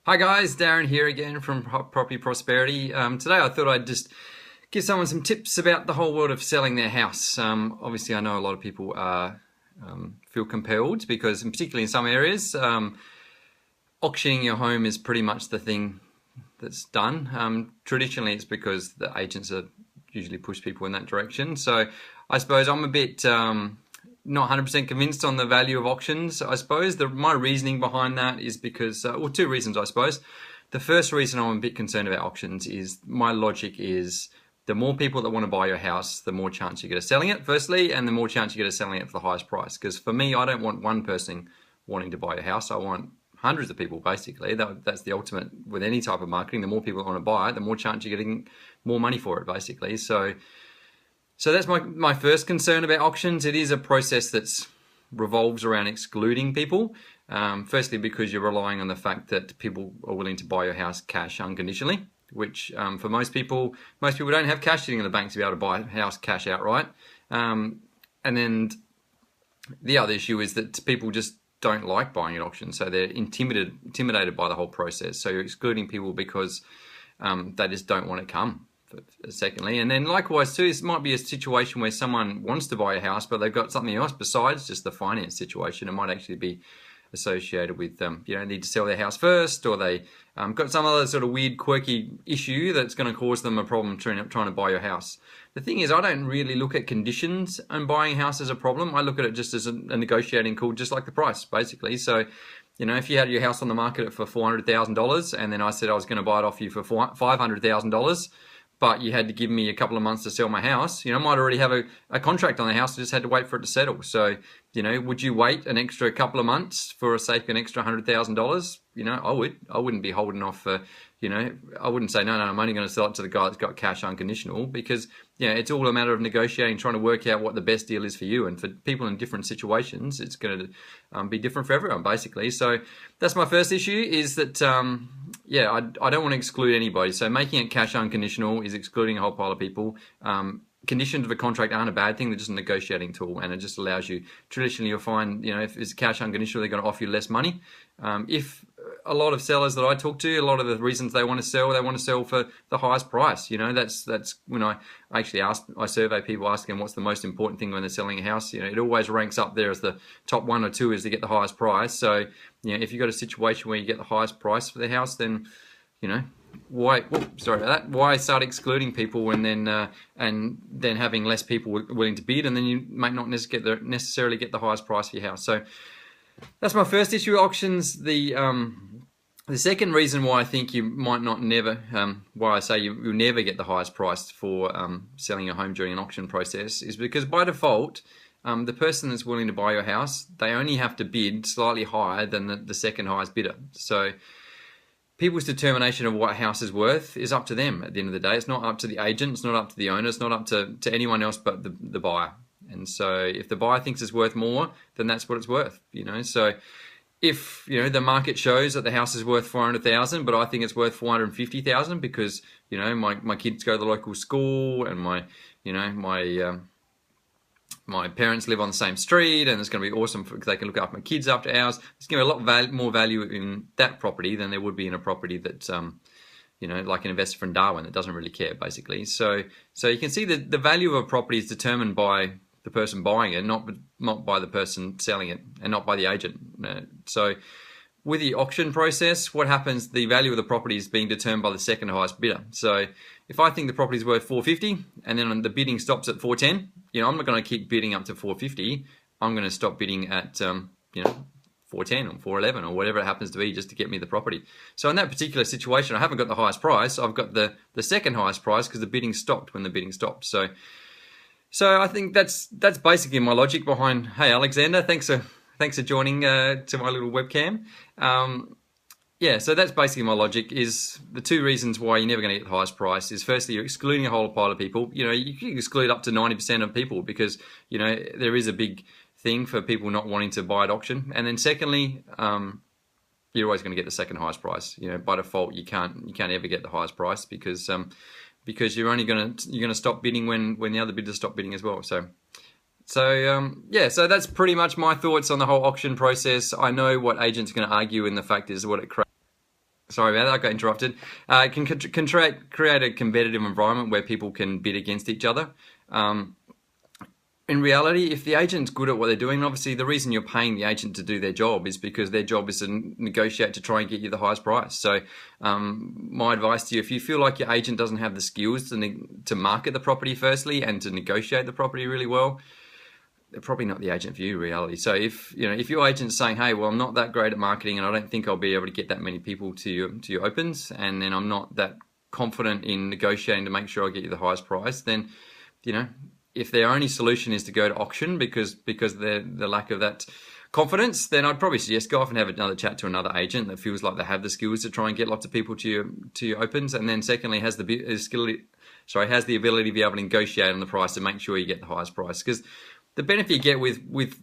Hi guys, Darren here again from Property Prosperity. Today I thought I'd just give someone some tips about the whole world of selling their house. Obviously I know a lot of people feel compelled because, particularly in some areas, auctioning your home is pretty much the thing that's done. Traditionally it's because the agents are usually push people in that direction. So I suppose I'm a bit not 100% convinced on the value of auctions. I suppose my reasoning behind that is because, well, two reasons I suppose. The first reason I'm a bit concerned about auctions is my logic is the more people that want to buy your house, the more chance you get of selling it, firstly, and the more chance you get of selling it for the highest price. Because for me, I don't want one person wanting to buy your house. I want hundreds of people, basically. That's the ultimate with any type of marketing. The more people that want to buy it, the more chance you're getting more money for it, basically. So that's my first concern about auctions. It is a process that revolves around excluding people. Firstly, because you're relying on the fact that people are willing to buy your house cash unconditionally, which for most people don't have cash sitting in the bank to be able to buy a house cash outright. And then the other issue is that people just don't like buying at auction, so they're intimidated by the whole process. So you're excluding people because they just don't want to come. Secondly, and then likewise too, this might be a situation where someone wants to buy a house but they've got something else besides just the finance situation. It might actually be associated with need to sell their house first, or they got some other sort of weird quirky issue that's going to cause them a problem trying to buy your house. The thing is, I don't really look at conditions and buying a house as a problem. I look at it just as a negotiating tool, just like the price, basically. So if you had your house on the market for $400,000 and then I said I was going to buy it off you for $500,000, but you had to give me a couple of months to sell my house, I might already have a contract on the house. I just had to wait for it to settle. So, would you wait an extra couple of months for a sake of an extra $100,000? I would. I wouldn't be holding off for, I wouldn't say, no, I'm only going to sell it to the guy that's got cash unconditional, because, it's all a matter of negotiating, trying to work out what the best deal is for you. And for people in different situations, it's going to be different for everyone, basically. So that's my first issue, is that, I don't want to exclude anybody. So making it cash unconditional is excluding a whole pile of people. Conditions of a contract aren't a bad thing. They're just a negotiating tool, and it just allows you. Traditionally, you'll find, if it's cash unconditional, they're going to offer you less money. If a lot of sellers that I talk to, a lot of the reasons they want to sell for the highest price. That's when I actually survey people, asking what's the most important thing when they're selling a house. It always ranks up there as the top one or two is to get the highest price. So, if you've got a situation where you get the highest price for the house, then, why start excluding people and then having less people willing to bid, and then you might not necessarily get the highest price for your house. So that's my first issue with auctions. The second reason why I think you might not why I say you'll never get the highest price for selling your home during an auction process is because by default, the person that's willing to buy your house, they only have to bid slightly higher than the second highest bidder. So people's determination of what a house is worth is up to them at the end of the day. It's not up to the agent, it's not up to the owner, it's not up to anyone else but the buyer. And so if the buyer thinks it's worth more, then that's what it's worth, So if, the market shows that the house is worth $400,000, but I think it's worth $450,000 because, my kids go to the local school and my parents live on the same street, and it's going to be awesome because they can look after my kids after hours. There's going to be a lot more value in that property than there would be in a property that, like an investor from Darwin that doesn't really care, basically. So you can see that the value of a property is determined by the person buying it, not by the person selling it, and not by the agent. So with the auction process, what happens? The value of the property is being determined by the second highest bidder. So if I think the property is worth $450 and then the bidding stops at $410, I'm not going to keep bidding up to $450. I'm going to stop bidding at $410 or $411 or whatever it happens to be, just to get me the property. So in that particular situation, I haven't got the highest price. I've got the second highest price because the bidding stopped when the bidding stopped. So I think that's basically my logic behind. Hey Alexander, thanks for joining to my little webcam. So that's basically my logic. Is the two reasons why you're never going to get the highest price is, firstly, you're excluding a whole pile of people. You can exclude up to 90% of people because there is a big thing for people not wanting to buy at auction. And then secondly, you're always going to get the second highest price. By default, you can't ever get the highest price because you're only going to stop bidding when the other bidders stop bidding as well. So that's pretty much my thoughts on the whole auction process. I know what agents are going to argue, and the fact is what it creates. Sorry about that, I got interrupted. It can create a competitive environment where people can bid against each other. In reality, if the agent's good at what they're doing, obviously the reason you're paying the agent to do their job is because their job is to negotiate to try and get you the highest price. So my advice to you, if you feel like your agent doesn't have the skills to market the property firstly and to negotiate the property really well, they're probably not the agent for you, reality. So if your agent's saying, hey, well, I'm not that great at marketing and I don't think I'll be able to get that many people to your opens, and then I'm not that confident in negotiating to make sure I get you the highest price, then, if their only solution is to go to auction because the lack of that confidence, then I'd probably suggest go off and have another chat to another agent that feels like they have the skills to try and get lots of people to your opens, and then secondly has the ability to be able to negotiate on the price to make sure you get the highest price. Because the benefit you get with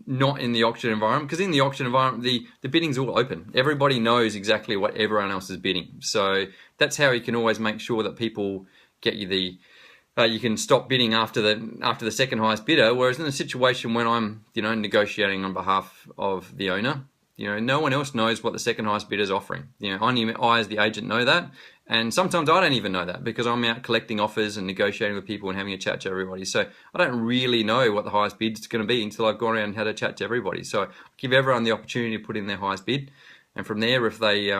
not in the auction environment, because in the auction environment the bidding's all open. Everybody knows exactly what everyone else is bidding, so that's how you can always make sure that people get you you can stop bidding after the second highest bidder. Whereas in a situation when I'm negotiating on behalf of the owner, no one else knows what the second highest bidder is offering. Only I as the agent know that, and sometimes I don't even know that because I'm out collecting offers and negotiating with people and having a chat to everybody. So I don't really know what the highest bid is going to be until I've gone around and had a chat to everybody. So I give everyone the opportunity to put in their highest bid, and from there, if they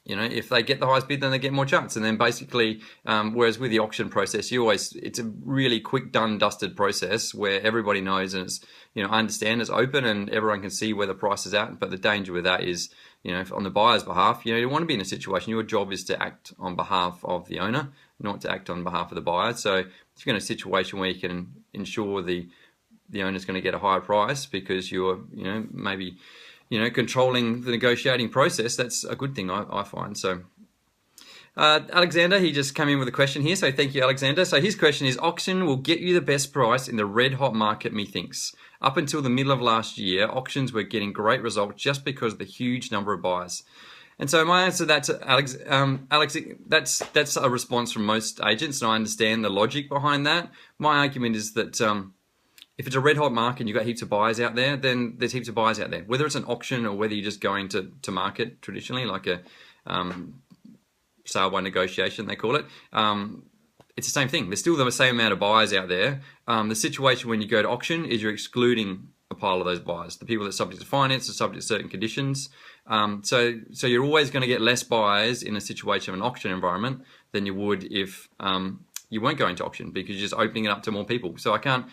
if they get the highest bid, then they get more chance. And then basically, whereas with the auction process, it's a really quick, done, dusted process where everybody knows and it's, I understand it's open and everyone can see where the price is at. But the danger with that is, if on the buyer's behalf, you want to be in a situation, your job is to act on behalf of the owner, not to act on behalf of the buyer. So if you're in a situation where you can ensure the owner's going to get a higher price because you're, maybe controlling the negotiating process, that's a good thing, I find. So Alexander, he just came in with a question here, so thank you, Alexander. So his question is, auction will get you the best price in the red hot market, methinks. Up until the middle of last year, auctions were getting great results just because of the huge number of buyers. And so my answer to that, Alex, that's a response from most agents, and I understand the logic behind that. My argument is that if it's a red hot market and you've got heaps of buyers out there, then there's heaps of buyers out there. Whether it's an auction or whether you're just going to market traditionally, like a sale by negotiation, they call it, it's the same thing. There's still the same amount of buyers out there. The situation when you go to auction is you're excluding a pile of those buyers. The people that are subject to finance are subject to certain conditions. So you're always going to get less buyers in a situation of an auction environment than you would if you weren't going to auction, because you're just opening it up to more people. So I can't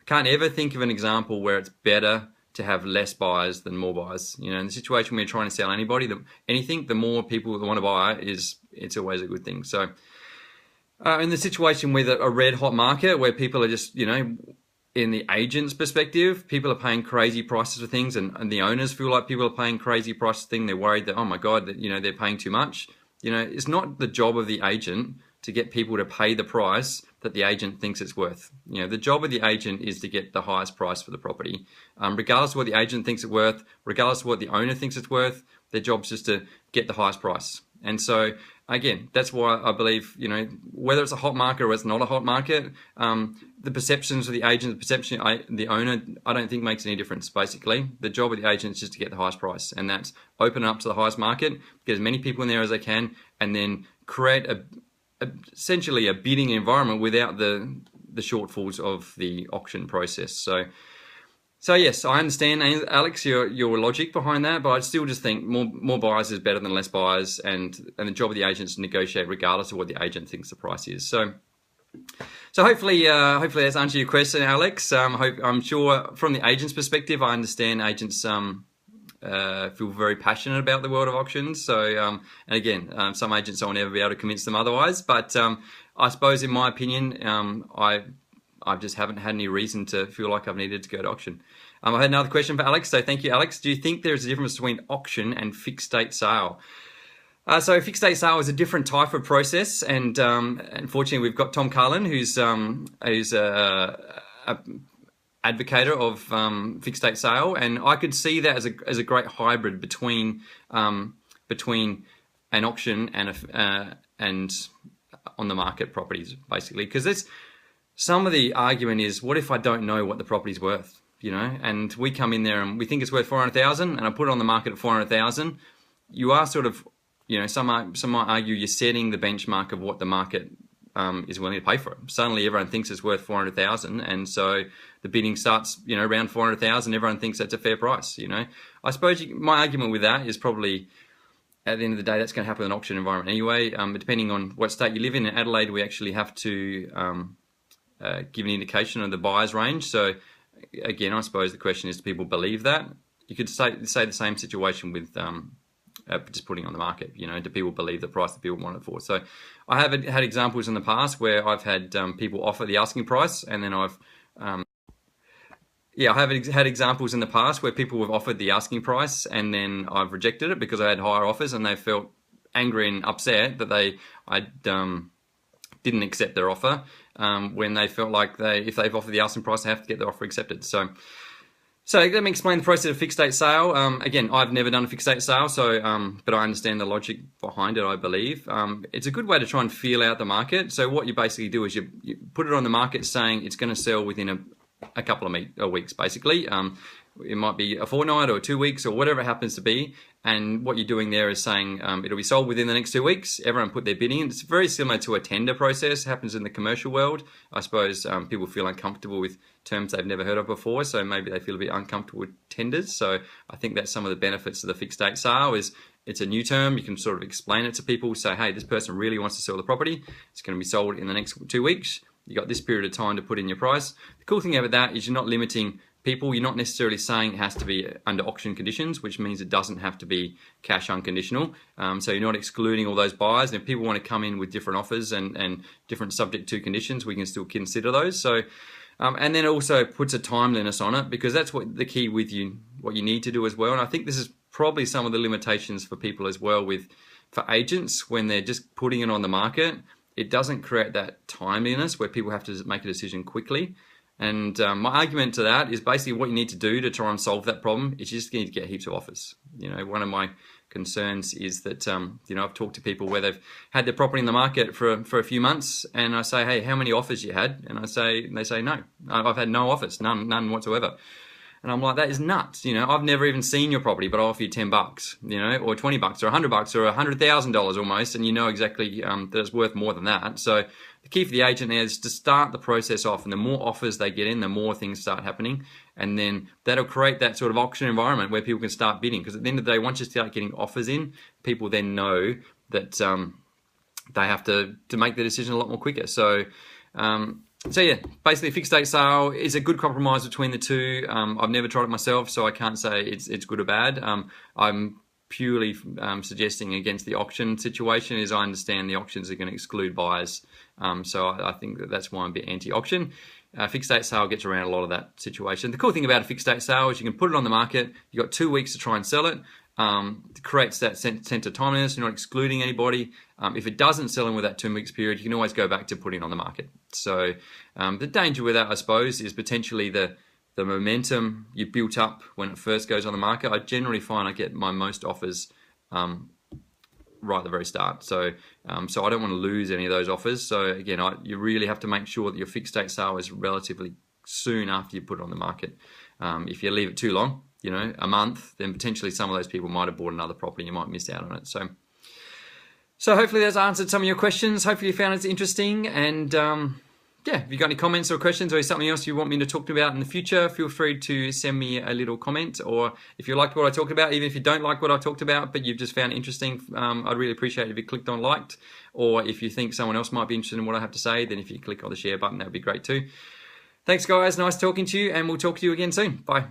ever think of an example where it's better to have less buyers than more buyers. In the situation where you're trying to sell anything, the more people that want to buy it's always a good thing. So in the situation with a red hot market where people are just, in the agent's perspective, people are paying crazy prices for things, and the owners feel like people are paying crazy prices for things. They're worried that, oh my God, that they're paying too much. It's not the job of the agent to get people to pay the price that the agent thinks it's worth. The job of the agent is to get the highest price for the property. Regardless of what the agent thinks it's worth, regardless of what the owner thinks it's worth, their job is just to get the highest price. And so, again, that's why I believe, whether it's a hot market or it's not a hot market, the perceptions of the agent, the perception of the owner, I don't think makes any difference, basically. The job of the agent is just to get the highest price, and that's open up to the highest market, get as many people in there as they can, and then create essentially a bidding environment without the shortfalls of the auction process. So yes, I understand, Alex, your logic behind that, but I still just think more buyers is better than less buyers, and the job of the agent is to negotiate regardless of what the agent thinks the price is. So hopefully that's answered your question, Alex. I'm sure from the agent's perspective, I understand agents feel very passionate about the world of auctions. So, and again, some agents I'll never be able to convince them otherwise. But I suppose, in my opinion, I just haven't had any reason to feel like I've needed to go to auction. I had another question for Alex. So thank you, Alex. Do you think there's a difference between auction and fixed date sale? So fixed date sale is a different type of process, and unfortunately, we've got Tom Carlin, who's a advocator of fixed date sale, and I could see that as a great hybrid between an auction and on the market properties, basically. Because some of the argument is, what if I don't know what the property's worth? And we come in there and we think it's worth 400,000, and I put it on the market at 400,000. You are sort of you know, some might argue you're setting the benchmark of what the market is willing to pay for it. Suddenly everyone thinks it's worth 400,000, and so the bidding starts, you know, around 400,000. Everyone thinks that's a fair price. You know, I suppose my argument with that is probably, at the end of the day, that's going to happen in an auction environment anyway. Depending on what state you live in Adelaide, we actually have to give an indication of the buyer's range. So again, I suppose the question is, do people believe that? You could say the same situation with just putting on the market. You know, do people believe the price that people want it for? So I have had examples in the past where I've had people offer the asking price, and then I have had examples in the past where people have offered the asking price and then I've rejected it because I had higher offers, and they felt angry and upset that I didn't accept their offer when they felt like if they've offered the asking price, they have to get their offer accepted. So let me explain the process of fixed date sale. Again, I've never done a fixed date sale, but I understand the logic behind it, I believe. It's a good way to try and feel out the market. So what you basically do is you put it on the market saying it's going to sell within a couple of weeks, basically. It might be a fortnight or 2 weeks or whatever it happens to be. And what you're doing there is saying it'll be sold within the next 2 weeks. Everyone put their bid in. It's very similar to a tender process. It happens in the commercial world. I suppose people feel uncomfortable with terms they've never heard of before, so maybe they feel a bit uncomfortable with tenders. So I think that's some of the benefits of the fixed date sale. Is it's a new term. You can sort of explain it to people. Say, hey, this person really wants to sell the property. It's going to be sold in the next 2 weeks. You got this period of time to put in your price. The cool thing about that is you're not limiting people. You're not necessarily saying it has to be under auction conditions, which means it doesn't have to be cash unconditional. So you're not excluding all those buyers. And if people want to come in with different offers and different subject to conditions, we can still consider those. So, and then it also puts a timeliness on it, because that's what the key with what you need to do as well. And I think this is probably some of the limitations for people as well for agents when they're just putting it on the market. It doesn't create that timeliness where people have to make a decision quickly. And my argument to that is basically what you need to do to try and solve that problem is you just need to get heaps of offers. You know, one of my concerns is that, you know, I've talked to people where they've had their property in the market for a few months, and I say, hey, how many offers you had? And they say, no, I've had no offers, none whatsoever. And I'm like, that is nuts. You know, I've never even seen your property, but I'll offer you $10, you know, or $20 or $100 or $100,000 almost. And you know exactly that it's worth more than that. So the key for the agent is to start the process off, and the more offers they get in, the more things start happening. And then that'll create that sort of auction environment where people can start bidding. Because at the end of the day, once you start getting offers in, people then know that they have to make the decision a lot more quicker. So yeah, basically fixed date sale is a good compromise between the two. I've never tried it myself, so I can't say it's good or bad. I'm purely suggesting against the auction situation, is I understand the auctions are going to exclude buyers. So I think that's why I'm a bit anti-auction. Fixed date sale gets around a lot of that situation. The cool thing about a fixed date sale is you can put it on the market. You've got 2 weeks to try and sell it. It creates that sense of timeliness. You're not excluding anybody. If it doesn't sell in with that 2 weeks period, you can always go back to putting it on the market. So the danger with that, I suppose, is potentially the momentum you built up when it first goes on the market. I generally find I get my most offers right at the very start. So I don't want to lose any of those offers. So again, you really have to make sure that your fixed date sale is relatively soon after you put it on the market. If you leave it too long, you know, a month, then potentially some of those people might have bought another property. You might miss out on it. So hopefully that's answered some of your questions. Hopefully you found it interesting. And yeah, if you've got any comments or questions or something else you want me to talk about in the future, feel free to send me a little comment. Or if you liked what I talked about, even if you don't like what I talked about, but you've just found it interesting, I'd really appreciate it if you clicked on liked. Or if you think someone else might be interested in what I have to say, then if you click on the share button, that would be great too. Thanks guys, nice talking to you, and we'll talk to you again soon. Bye.